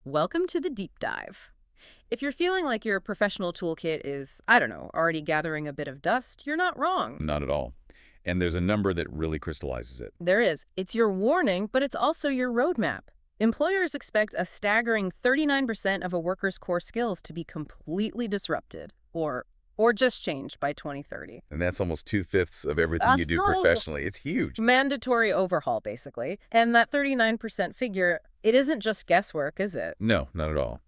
Welcome to the deep dive. If you're feeling like your professional toolkit is, I don't know, already gathering a bit of dust, you're not wrong. Not at all. And there's a number that really crystallizes it. There is. It's your warning, but it's also your roadmap. Employers expect a staggering 39% of a worker's core skills to be completely disrupted or just changed by 2030. And that's almost 2/5 of everything That's you do not professionally. It's huge. mandatory overhaul, basically. And that 39% figure, it isn't just guesswork, is it? No, not at all.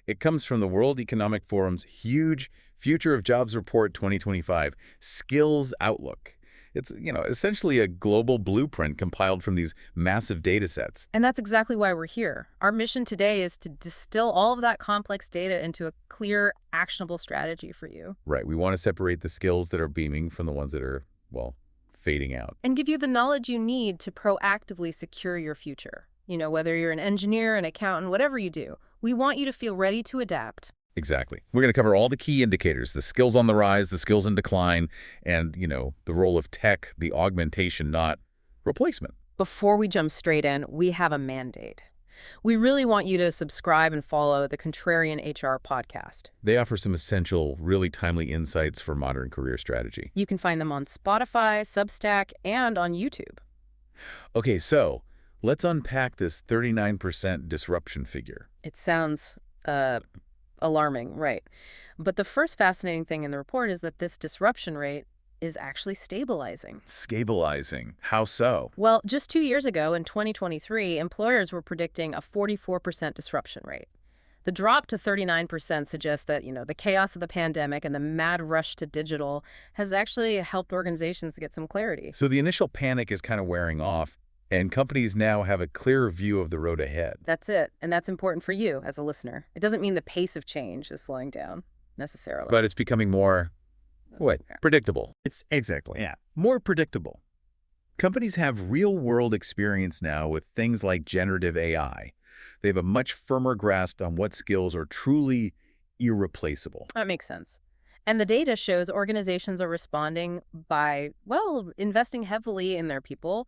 It comes from the World Economic Forum's huge Future of Jobs Report 2025 Skills Outlook. It's, essentially a global blueprint compiled from these massive data sets. And that's exactly why we're here. Our mission today is to distill all of that complex data into a clear, actionable strategy for you. Right. We want to separate the skills that are beaming from the ones that are, well, fading out. And give you the knowledge you need to proactively secure your future. Whether you're an engineer, an accountant, whatever you do, we want you to feel ready to adapt. Exactly. We're going to cover all the key indicators, the skills on the rise, the skills in decline, and, the role of tech, the augmentation, not replacement. Before we jump straight in, we have a mandate. We really want you to subscribe and follow the Contrarian HR podcast. They offer some essential, really timely insights for modern career strategy. You can find them on Spotify, Substack, and on YouTube. Okay, so let's unpack this 39% disruption figure. It sounds alarming, right? But the first fascinating thing in the report is that this disruption rate is actually stabilizing. Stabilizing. How so? Well, just 2 years ago, in 2023, employers were predicting a 44% disruption rate. The drop to 39% suggests that, the chaos of the pandemic and the mad rush to digital has actually helped organizations get some clarity. So the initial panic is kind of wearing off, and companies now have a clearer view of the road ahead. That's it. And that's important for you as a listener. It doesn't mean the pace of change is slowing down, necessarily. But it's becoming more, predictable. It's exactly, yeah. More predictable. Companies have real-world experience now with things like generative AI. They have a much firmer grasp on what skills are truly irreplaceable. That makes sense. And the data shows organizations are responding by, investing heavily in their people.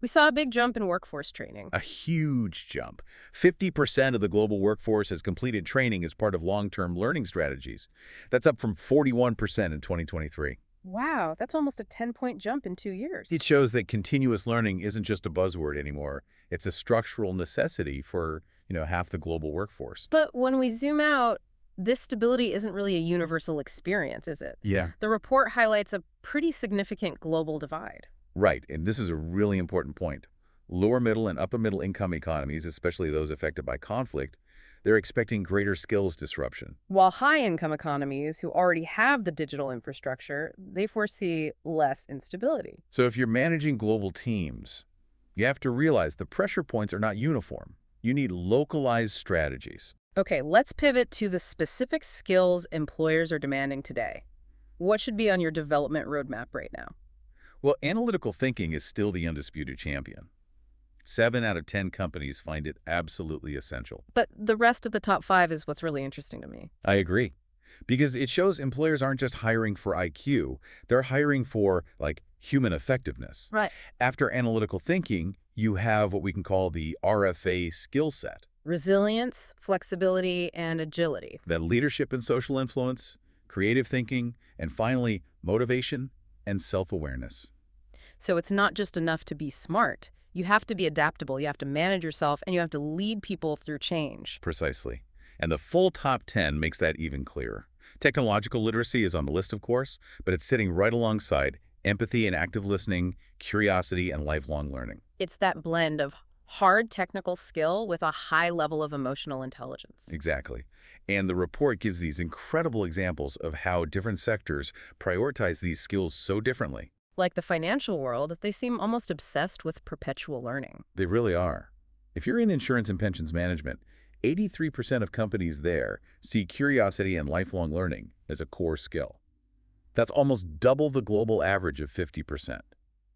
We saw a big jump in workforce training. A huge jump. 50% of the global workforce has completed training as part of long-term learning strategies. That's up from 41% in 2023. Wow, that's almost a 10-point jump in 2 years. It shows that continuous learning isn't just a buzzword anymore. It's a structural necessity for, half the global workforce. But when we zoom out, this stability isn't really a universal experience, is it? Yeah. The report highlights a pretty significant global divide. Right, and this is a really important point. Lower middle and upper middle income economies, especially those affected by conflict, they're expecting greater skills disruption. While high-income economies who already have the digital infrastructure, they foresee less instability. So if you're managing global teams, you have to realize the pressure points are not uniform. You need localized strategies. Okay, let's pivot to the specific skills employers are demanding today. What should be on your development roadmap right now? Well, analytical thinking is still the undisputed champion. 7 out of 10 companies find it absolutely essential. But the rest of the top 5 is what's really interesting to me. I agree. Because it shows employers aren't just hiring for IQ, they're hiring for, human effectiveness. Right. After analytical thinking, you have what we can call the RFA skill set. Resilience, flexibility, and agility. That leadership and social influence, creative thinking, and finally, motivation and self-awareness. So it's not just enough to be smart. You have to be adaptable, you have to manage yourself, and you have to lead people through change. Precisely. And the full top 10 makes that even clearer. Technological literacy is on the list, of course, but it's sitting right alongside empathy and active listening, curiosity, and lifelong learning. It's that blend of hard technical skill with a high level of emotional intelligence. Exactly. And the report gives these incredible examples of how different sectors prioritize these skills so differently. Like the financial world, they seem almost obsessed with perpetual learning. They really are. If you're in insurance and pensions management, 83% of companies there see curiosity and lifelong learning as a core skill. That's almost double the global average of 50%.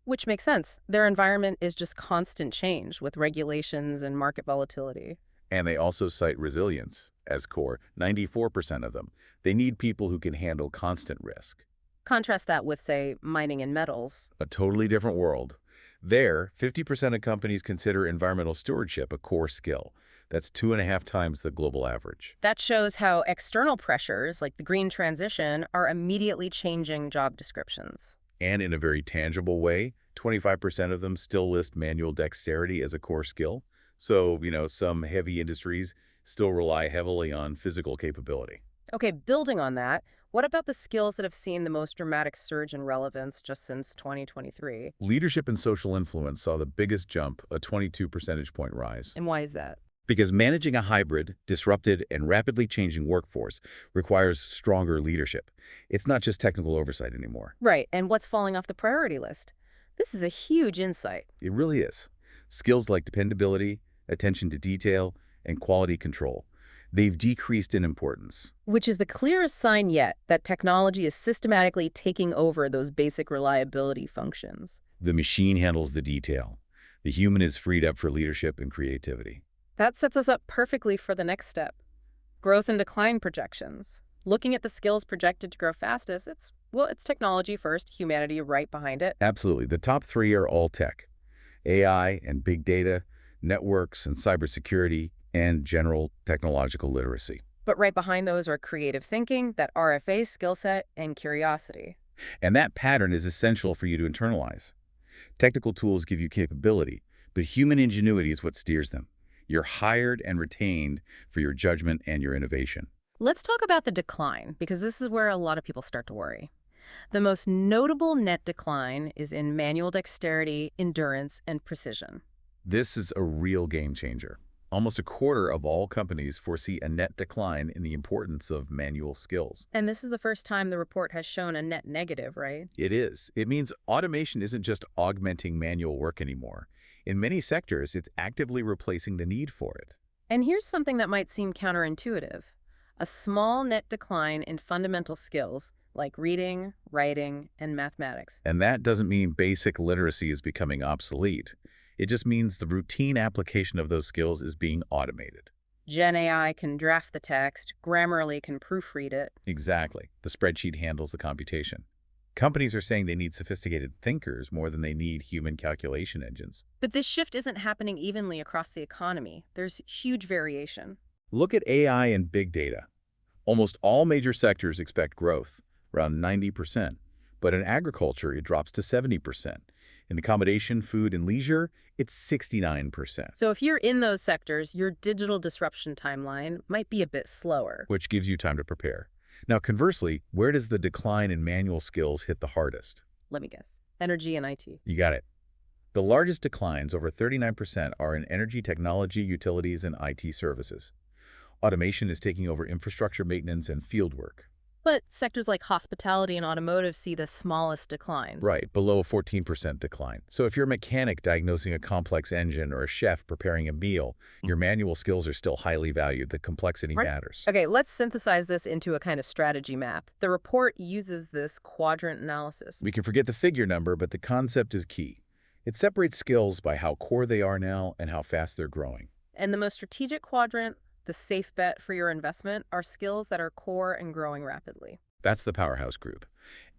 Which makes sense. Their environment is just constant change with regulations and market volatility. And they also cite resilience as core, 94% of them. They need people who can handle constant risk. Contrast that with, say, mining and metals. A totally different world. There, 50% of companies consider environmental stewardship a core skill. That's 2.5 times the global average. That shows how external pressures, like the green transition, are immediately changing job descriptions. And in a very tangible way, 25% of them still list manual dexterity as a core skill. So, some heavy industries still rely heavily on physical capability. Okay, building on that, what about the skills that have seen the most dramatic surge in relevance just since 2023? Leadership and social influence saw the biggest jump, a 22 percentage point rise. And why is that? Because managing a hybrid, disrupted, and rapidly changing workforce requires stronger leadership. It's not just technical oversight anymore. Right, and what's falling off the priority list? This is a huge insight. It really is. Skills like dependability, attention to detail, and quality control, they've decreased in importance. Which is the clearest sign yet that technology is systematically taking over those basic reliability functions. The machine handles the detail. The human is freed up for leadership and creativity. That sets us up perfectly for the next step. Growth and decline projections. Looking at the skills projected to grow fastest, it's technology first, humanity right behind it. Absolutely. The top three are all tech: AI and big data, networks and cybersecurity, and general technological literacy. But right behind those are creative thinking, that RFA skill set, and curiosity. And that pattern is essential for you to internalize. Technical tools give you capability, but human ingenuity is what steers them. You're hired and retained for your judgment and your innovation. Let's talk about the decline, because this is where a lot of people start to worry. The most notable net decline is in manual dexterity, endurance, and precision. This is a real game changer. Almost a quarter of all companies foresee a net decline in the importance of manual skills. And this is the first time the report has shown a net negative, right? It is. It means automation isn't just augmenting manual work anymore. In many sectors, it's actively replacing the need for it. And here's something that might seem counterintuitive. A small net decline in fundamental skills like reading, writing, and mathematics. And that doesn't mean basic literacy is becoming obsolete. It just means the routine application of those skills is being automated. Gen AI can draft the text, Grammarly can proofread it. Exactly. The spreadsheet handles the computation. Companies are saying they need sophisticated thinkers more than they need human calculation engines. But this shift isn't happening evenly across the economy. There's huge variation. Look at AI and big data. Almost all major sectors expect growth, around 90%. But in agriculture, it drops to 70%. In accommodation, food, and leisure, it's 69%. So if you're in those sectors, your digital disruption timeline might be a bit slower. Which gives you time to prepare. Now, conversely, where does the decline in manual skills hit the hardest? Let me guess. Energy and IT. You got it. The largest declines, over 39%, are in energy, technology, utilities, and IT services. Automation is taking over infrastructure maintenance and field work. But sectors like hospitality and automotive see the smallest declines. Right, below a 14% decline. So if you're a mechanic diagnosing a complex engine or a chef preparing a meal, your manual skills are still highly valued. The complexity matters. Okay, let's synthesize this into a kind of strategy map. The report uses this quadrant analysis. We can forget the figure number, but the concept is key. It separates skills by how core they are now and how fast they're growing. And the most strategic quadrant, the safe bet for your investment, are skills that are core and growing rapidly. That's the powerhouse group.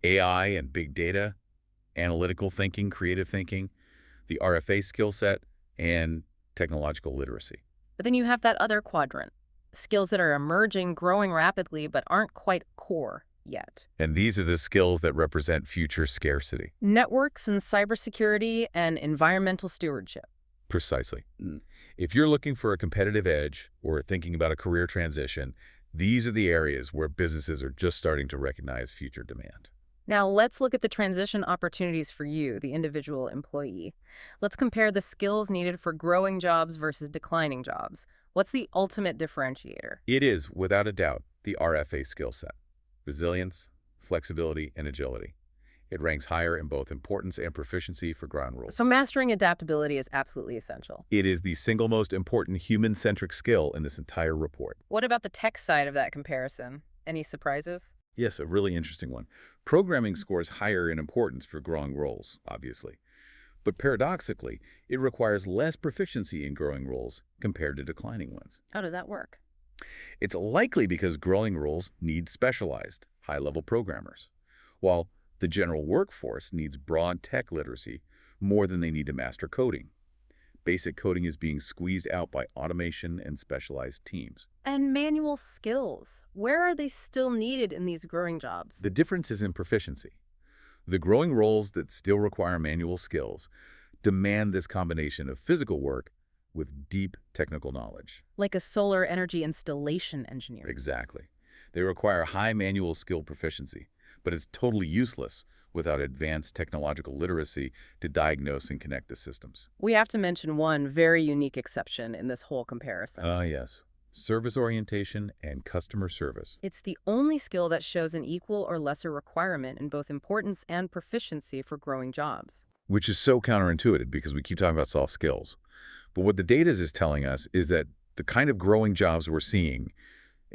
AI and big data, analytical thinking, creative thinking, the RFA skill set, and technological literacy. But then you have that other quadrant, skills that are emerging, growing rapidly, but aren't quite core yet. And these are the skills that represent future scarcity. Networks and cybersecurity and environmental stewardship. Precisely. If you're looking for a competitive edge or thinking about a career transition, these are the areas where businesses are just starting to recognize future demand. Now let's look at the transition opportunities for you, the individual employee. Let's compare the skills needed for growing jobs versus declining jobs. What's the ultimate differentiator? It is, without a doubt, the RFA skill set: resilience, flexibility, and agility. It ranks higher in both importance and proficiency for ground rules. So mastering adaptability is absolutely essential. It is the single most important human-centric skill in this entire report. What about the tech side of that comparison? Any surprises? Yes, a really interesting one. Programming scores higher in importance for growing roles, obviously. But paradoxically, it requires less proficiency in growing roles compared to declining ones. How does that work? It's likely because growing roles need specialized, high-level programmers, while the general workforce needs broad tech literacy more than they need to master coding. Basic coding is being squeezed out by automation and specialized teams. And manual skills. Where are they still needed in these growing jobs? The difference is in proficiency. The growing roles that still require manual skills demand this combination of physical work with deep technical knowledge. Like a solar energy installation engineer. Exactly. They require high manual skill proficiency, but it's totally useless without advanced technological literacy to diagnose and connect the systems. We have to mention one very unique exception in this whole comparison. Yes. Service orientation and customer service. It's the only skill that shows an equal or lesser requirement in both importance and proficiency for growing jobs. Which is so counterintuitive because we keep talking about soft skills. But what the data is telling us is that the kind of growing jobs we're seeing,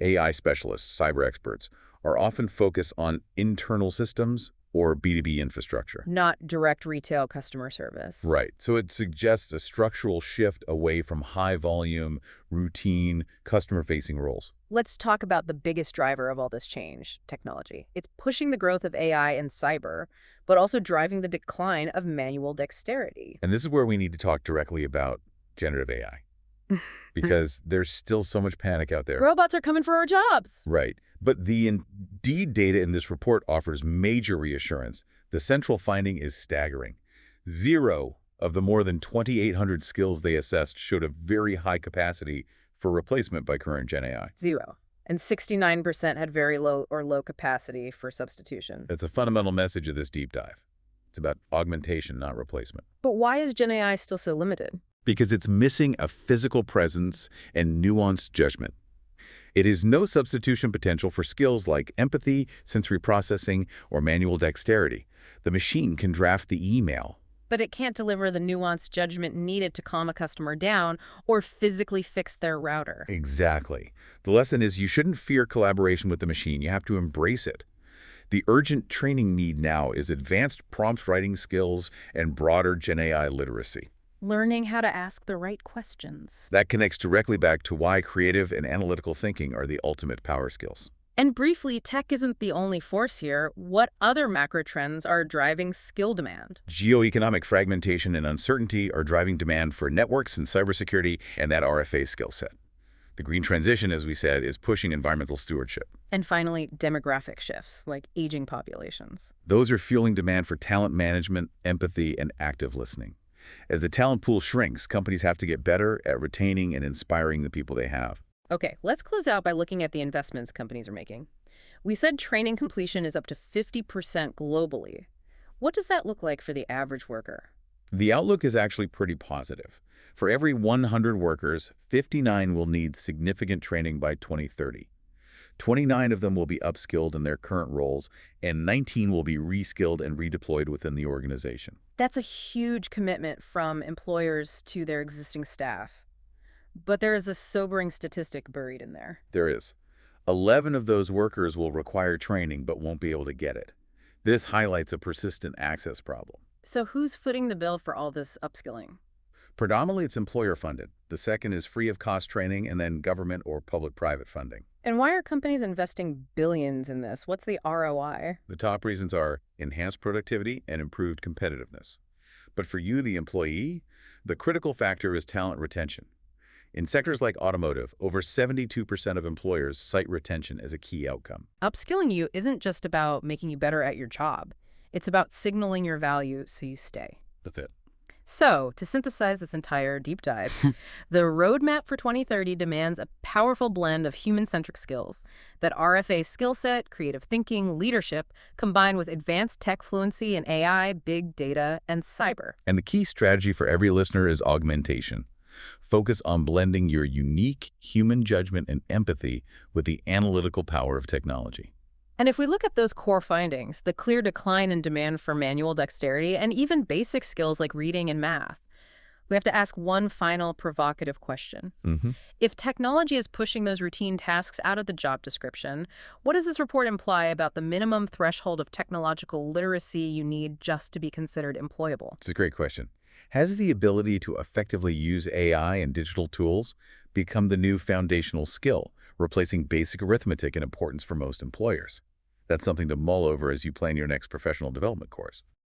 AI specialists, cyber experts, are often focused on internal systems or B2B infrastructure. Not direct retail customer service. Right. So it suggests a structural shift away from high-volume, routine, customer-facing roles. Let's talk about the biggest driver of all this change, technology. It's pushing the growth of AI and cyber, but also driving the decline of manual dexterity. And this is where we need to talk directly about generative AI, because there's still so much panic out there. Robots are coming for our jobs. Right. But the Indeed data in this report offers major reassurance. The central finding is staggering. 0 of the more than 2,800 skills they assessed showed a very high capacity for replacement by current Gen AI. 0. And 69% had very low or low capacity for substitution. That's a fundamental message of this deep dive. It's about augmentation, not replacement. But why is Gen AI still so limited? Because it's missing a physical presence and nuanced judgment. It has no substitution potential for skills like empathy, sensory processing, or manual dexterity. The machine can draft the email. But it can't deliver the nuanced judgment needed to calm a customer down or physically fix their router. Exactly. The lesson is you shouldn't fear collaboration with the machine. You have to embrace it. The urgent training need now is advanced prompt writing skills and broader Gen AI literacy. Learning how to ask the right questions. That connects directly back to why creative and analytical thinking are the ultimate power skills. And briefly, tech isn't the only force here. What other macro trends are driving skill demand? Geoeconomic fragmentation and uncertainty are driving demand for networks and cybersecurity and that RFA skill set. The green transition, as we said, is pushing environmental stewardship. And finally, demographic shifts, like aging populations. Those are fueling demand for talent management, empathy, and active listening. As the talent pool shrinks, companies have to get better at retaining and inspiring the people they have. Okay, let's close out by looking at the investments companies are making. We said training completion is up to 50% globally. What does that look like for the average worker? The outlook is actually pretty positive. For every 100 workers, 59 will need significant training by 2030. 29 of them will be upskilled in their current roles, and 19 will be reskilled and redeployed within the organization. That's a huge commitment from employers to their existing staff. But there is a sobering statistic buried in there. There is. 11 of those workers will require training but won't be able to get it. This highlights a persistent access problem. So who's footing the bill for all this upskilling? Predominantly, it's employer-funded. The second is free-of-cost training, and then government or public-private funding. And why are companies investing billions in this? What's the ROI? The top reasons are enhanced productivity and improved competitiveness. But for you, the employee, the critical factor is talent retention. In sectors like automotive, over 72% of employers cite retention as a key outcome. Upskilling you isn't just about making you better at your job. It's about signaling your value so you stay. That's it. So, to synthesize this entire deep dive, the roadmap for 2030 demands a powerful blend of human-centric skills. That RFA skill set, creative thinking, leadership, combined with advanced tech fluency in AI, big data, and cyber. And the key strategy for every listener is augmentation. Focus on blending your unique human judgment and empathy with the analytical power of technology. And if we look at those core findings, the clear decline in demand for manual dexterity and even basic skills like reading and math, we have to ask one final provocative question. If technology is pushing those routine tasks out of the job description, what does this report imply about the minimum threshold of technological literacy you need just to be considered employable? It's a great question. Has the ability to effectively use AI and digital tools become the new foundational skill, replacing basic arithmetic in importance for most employers? That's something to mull over as you plan your next professional development course.